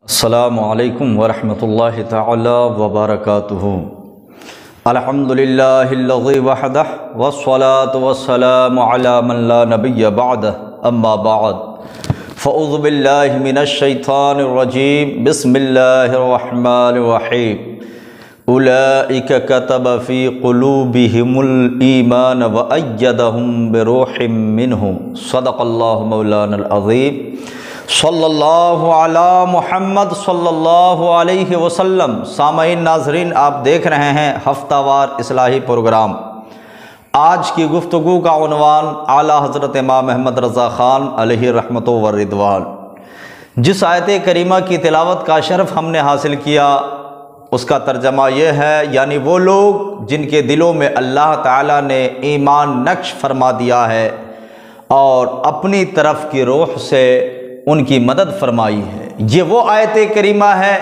السلام علیکم ورحمۃ اللہ تعالی وبرکاتہ۔ الحمدللہ الذی وحدہ والصلاة والسلام علی من لا نبی بعدہ، اما بعد فاعوذ باللہ من الشیطان الرجیم، بسم اللہ الرحمن الرحیم۔ اولئک کتب فی قلوبہم الایمان وأیدہم بروح منہ، صدق اللہ مولانا العظیم۔ صلی اللہ علی محمد صلی اللہ علیہ وسلم۔ سامعین ناظرین، آپ دیکھ رہے ہیں ہفتہ وار اصلاحی پروگرام۔ آج کی گفتگو کا عنوان اعلیٰ حضرت امام احمد رضا خان علیہ رحمت و رضوان۔ جس آیت کریمہ کی تلاوت کا شرف ہم نے حاصل کیا، اس کا ترجمہ یہ ہے، یعنی وہ لوگ جن کے دلوں میں اللہ تعالیٰ نے ایمان نقش فرما دیا ہے اور اپنی طرف کی روح سے ان کی مدد فرمائی ہے۔ یہ وہ آیت کریمہ ہے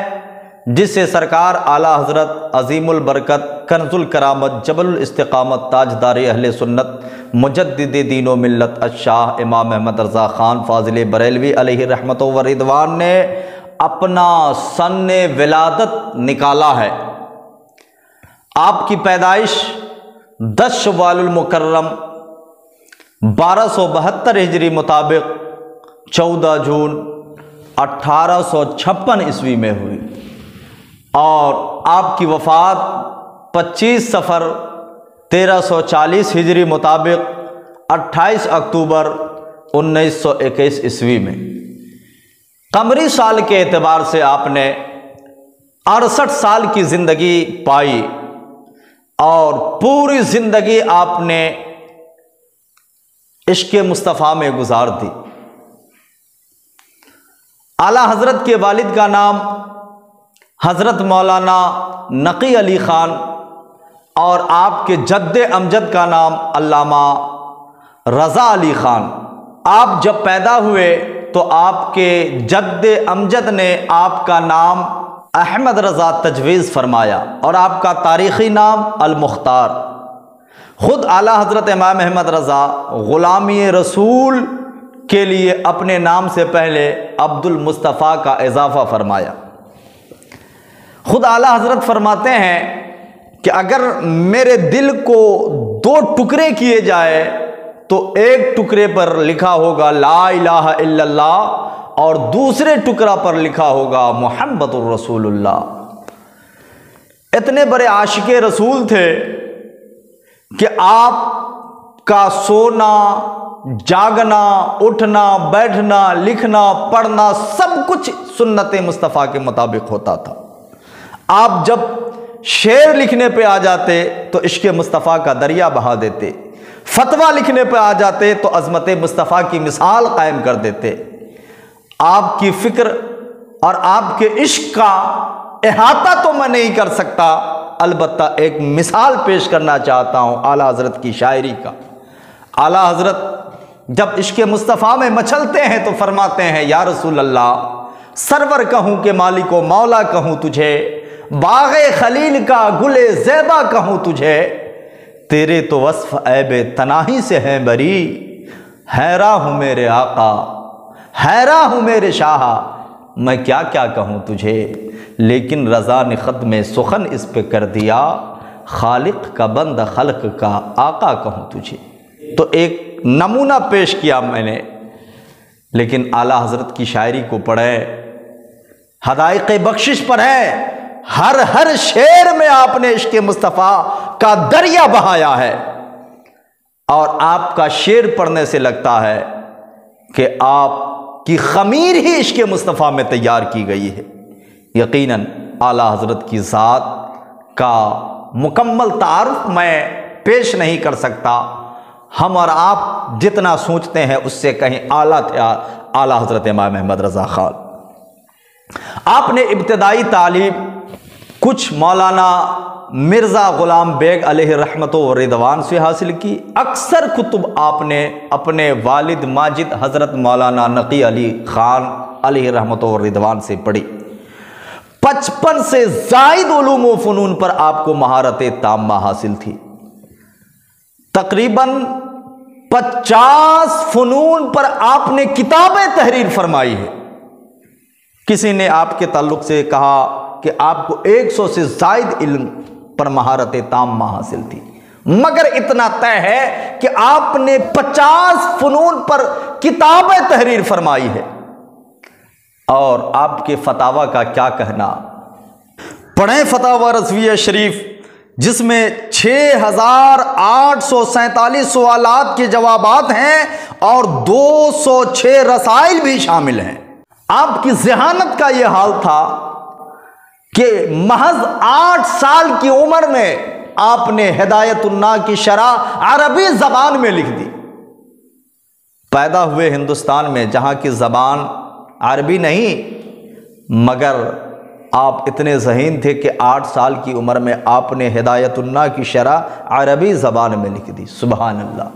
جس سے سرکار اعلیٰ حضرت عظیم البرکت کنز الکرامت جبل الاستقامت تاجدار اہل سنت مجدد دین و ملت الشاہ امام احمد رضا خان فاضل بریلوی علیہ رحمت و رضوان نے اپنا سن ولادت نکالا ہے۔ آپ کی پیدائش 10 شوال المکرم 1272 ہجری مطابق 14 جون 1856 عیسوی میں ہوئی، اور آپ کی وفات 25 صفر 1340 ہجری مطابق 28 اکتوبر 1921 عیسوی میں۔ قمری سال کے اعتبار سے آپ نے 68 سال کی زندگی پائی، اور پوری زندگی آپ نے عشق مصطفیٰ میں گزار دی۔ اعلیٰ حضرت کے والد کا نام حضرت مولانا نقی علی خان، اور آپ کے جد امجد کا نام علامہ رضا علی خان۔ آپ جب پیدا ہوئے تو آپ کے جد امجد نے آپ کا نام احمد رضا تجویز فرمایا، اور آپ کا تاریخی نام المختار۔ خود اعلیٰ حضرت امام احمد رضا غلامی رسول کے لیے اپنے نام سے پہلے عبد المصطفیٰ کا اضافہ فرمایا۔ خود اعلیٰ حضرت فرماتے ہیں کہ اگر میرے دل کو 2 ٹکڑے کیے جائے تو ایک ٹکڑے پر لکھا ہوگا لا الہ الا اللہ، اور دوسرے ٹکڑا پر لکھا ہوگا محمد الرسول اللہ۔ اتنے بڑے عاشق رسول تھے کہ آپ کا سونا، جاگنا، اٹھنا، بیٹھنا، لکھنا، پڑھنا سب کچھ سنت مصطفیٰ کے مطابق ہوتا تھا۔ آپ جب شعر لکھنے پہ آ جاتے تو عشق مصطفیٰ کا دریا بہا دیتے، فتویٰ لکھنے پہ آ جاتے تو عظمت مصطفیٰ کی مثال قائم کر دیتے۔ آپ کی فکر اور آپ کے عشق کا احاطہ تو میں نہیں کر سکتا، البتہ ایک مثال پیش کرنا چاہتا ہوں اعلیٰ حضرت کی شاعری کا۔ اعلیٰ حضرت جب عشق مصطفیٰ میں مچلتے ہیں تو فرماتے ہیں یا رسول اللہ، سرور کہوں کہ مالک و مولا کہوں تجھے، باغ خلیل کا گل زیبا کہوں تجھے، تیرے تو وصف عیب تناہی سے ہیں بری، حیراں ہوں میرے آقا، حیراں ہوں میرے شاہ، میں کیا کیا کہوں تجھے، لیکن رضا نے ختم سخن اس پہ کر دیا، خالق کا بند خلق کا آقا کہوں تجھے۔ تو ایک نمونہ پیش کیا میں نے، لیکن اعلیٰ حضرت کی شاعری کو پڑھیں، حدائق بخشش پڑھیں، ہر شعر میں آپ نے عشق مصطفیٰ کا دریا بہایا ہے، اور آپ کا شعر پڑھنے سے لگتا ہے کہ آپ کی خمیر ہی عشق مصطفیٰ میں تیار کی گئی ہے۔ یقیناً اعلیٰ حضرت کی ذات کا مکمل تعارف میں پیش نہیں کر سکتا، ہم اور آپ جتنا سوچتے ہیں اس سے کہیں اعلیٰ تھے اعلیٰ حضرت امام احمد رضا خان۔ آپ نے ابتدائی تعلیم کچھ مولانا مرزا غلام بیگ علیہ رحمت و رضوان سے حاصل کی۔ اکثر کتب آپ نے اپنے والد ماجد حضرت مولانا نقی علی خان علیہ رحمت و رضوان سے پڑھی۔ 55 سے زائد علوم و فنون پر آپ کو مہارت تامہ حاصل تھی۔ تقریباً 50 فنون پر آپ نے کتابیں تحریر فرمائی ہے۔ کسی نے آپ کے تعلق سے کہا کہ آپ کو 100 سے زائد علم پر مہارت تامہ حاصل تھی، مگر اتنا طے ہے کہ آپ نے 50 فنون پر کتابیں تحریر فرمائی ہے۔ اور آپ کے فتاوی کا کیا کہنا؟ پڑھیں فتاوی رضویہ شریف، جس میں 6847 سوالات کے جوابات ہیں اور 206 رسائل بھی شامل ہیں۔ آپ کی ذہانت کا یہ حال تھا کہ محض 8 سال کی عمر میں آپ نے ہدایت الناس کی شرح عربی زبان میں لکھ دی۔ پیدا ہوئے ہندوستان میں جہاں کی زبان عربی نہیں، مگر آپ اتنے ذہین تھے کہ 8 سال کی عمر میں آپ نے ہدایت الناس کی شرح عربی زبان میں لکھ دی۔ سبحان اللہ۔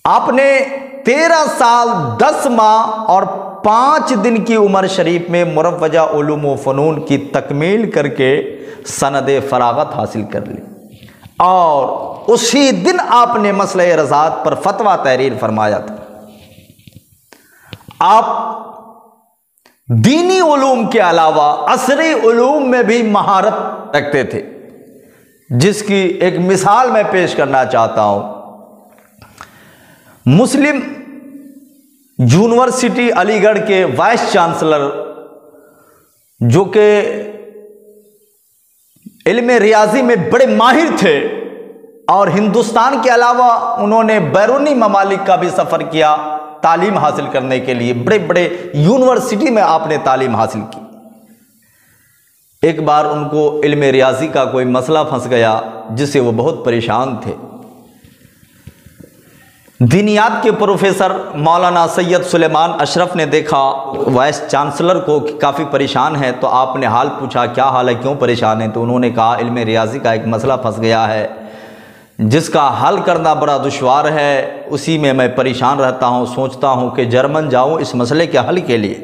آپ نے 13 سال 10 ماہ اور 5 دن کی عمر شریف میں مروجہ علوم و فنون کی تکمیل کر کے سند فراغت حاصل کر لی، اور اسی دن آپ نے مسئلہ رضاعت پر فتویٰ تحریر فرمایا تھا۔ آپ دینی علوم کے علاوہ عصری علوم میں بھی مہارت رکھتے تھے، جس کی ایک مثال میں پیش کرنا چاہتا ہوں۔ مسلم یونیورسٹی علی گڑھ کے وائس چانسلر، جو کہ علم ریاضی میں بڑے ماہر تھے اور ہندوستان کے علاوہ انہوں نے بیرونی ممالک کا بھی سفر کیا تعلیم حاصل کرنے کے لیے، بڑے بڑے یونیورسٹی میں آپ نے تعلیم حاصل کی۔ ایک بار ان کو علم ریاضی کا کوئی مسئلہ پھنس گیا جس سے وہ بہت پریشان تھے۔ دینیات کے پروفیسر مولانا سید سلیمان اشرف نے دیکھا وائس چانسلر کو کہ کافی پریشان ہے، تو آپ نے حال پوچھا کیا حال ہے، کیوں پریشان ہے؟ تو انہوں نے کہا علم ریاضی کا ایک مسئلہ پھنس گیا ہے جس کا حل کرنا بڑا دشوار ہے، اسی میں میں پریشان رہتا ہوں، سوچتا ہوں کہ جرمن جاؤں اس مسئلے کے حل کے لیے۔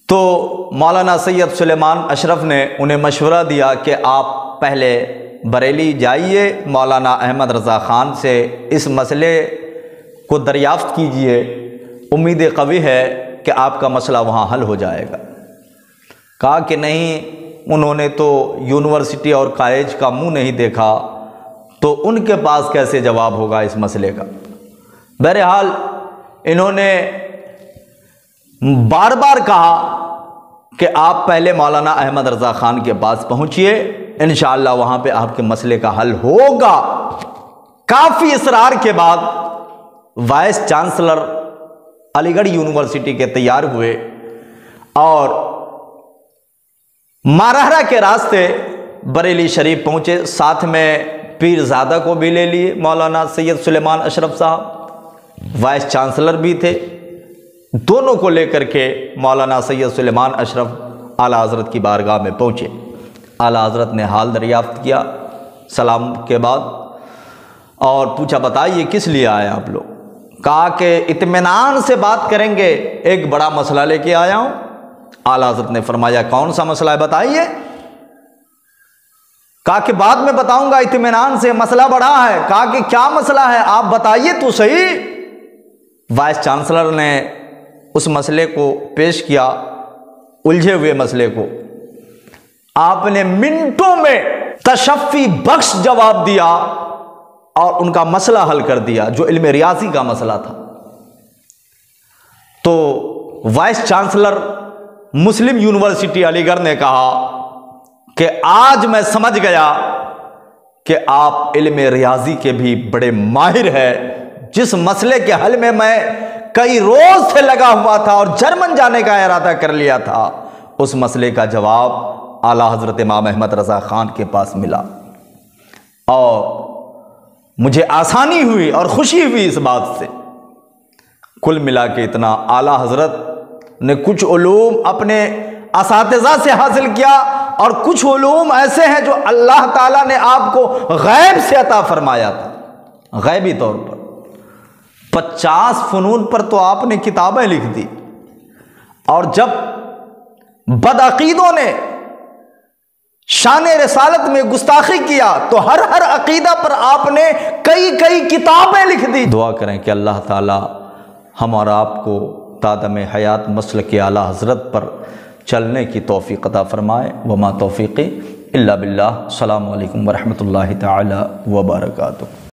تو مولانا سید سلیمان اشرف نے انہیں مشورہ دیا کہ آپ پہلے بریلی جائیے، مولانا احمد رضا خان سے اس مسئلے کو دریافت کیجئے، امید قوی ہے کہ آپ کا مسئلہ وہاں حل ہو جائے گا۔ کہا کہ نہیں، انہوں نے تو یونیورسٹی اور کالج کا منہ نہیں دیکھا، تو ان کے پاس کیسے جواب ہوگا اس مسئلے کا۔ بہرحال انہوں نے بار بار کہا کہ آپ پہلے مولانا احمد رضا خان کے پاس پہنچیے، انشاءاللہ وہاں پہ آپ کے مسئلے کا حل ہوگا۔ کافی اصرار کے بعد وائس چانسلر علی گڑھ یونیورسٹی کے تیار ہوئے اور مارہرہ کے راستے بریلی شریف پہنچے، ساتھ میں پیر زادہ کو بھی لے لیے، مولانا سید سلیمان اشرف صاحب وائس چانسلر بھی تھے، دونوں کو لے کر کے مولانا سید سلیمان اشرف اعلیٰ حضرت کی بارگاہ میں پہنچے۔ اعلیٰ حضرت نے حال دریافت کیا سلام کے بعد اور پوچھا بتائیے کس لیے آئے آپ لوگ؟ کہا کہ اطمینان سے بات کریں گے، ایک بڑا مسئلہ لے کے آیا ہوں۔ اعلیٰ حضرت نے فرمایا کون سا مسئلہ ہے بتائیے؟ کہا کہ بعد میں بتاؤں گا، اطمینان سے، مسئلہ بڑا ہے۔ کہا کہ کیا مسئلہ ہے آپ بتائیے تو صحیح۔ وائس چانسلر نے اس مسئلے کو پیش کیا، الجھے ہوئے مسئلے کو۔ آپ نے منٹوں میں تشفی بخش جواب دیا اور ان کا مسئلہ حل کر دیا، جو علم ریاضی کا مسئلہ تھا۔ تو وائس چانسلر مسلم یونیورسٹی علی گڑھ نے کہا کہ آج میں سمجھ گیا کہ آپ علم ریاضی کے بھی بڑے ماہر ہیں۔ جس مسئلے کے حل میں کئی روز سے لگا ہوا تھا اور جرمن جانے کا ارادہ کر لیا تھا، اس مسئلے کا جواب اعلیٰ حضرت امام احمد رضا خان کے پاس ملا، اور مجھے آسانی ہوئی اور خوشی ہوئی اس بات سے۔ کل ملا کے اتنا اعلیٰ حضرت نے کچھ علوم اپنے اساتذہ سے حاصل کیا اور کچھ علوم ایسے ہیں جو اللہ تعالیٰ نے آپ کو غیب سے عطا فرمایا تھا، غیبی طور پر۔ 50 فنون پر تو آپ نے کتابیں لکھ دی، اور جب بدعقیدوں نے شان رسالت میں گستاخی کیا تو ہر عقیدہ پر آپ نے کئی کتابیں لکھ دی۔ دعا کریں کہ اللہ تعالی ہم اور آپ کو تادم حیات مسلک اعلیٰ حضرت پر چلنے کی توفیق عطا فرمائے۔ وما توفیقی الا باللہ۔ السلام علیکم ورحمۃ اللہ تعالی وبرکاتہ۔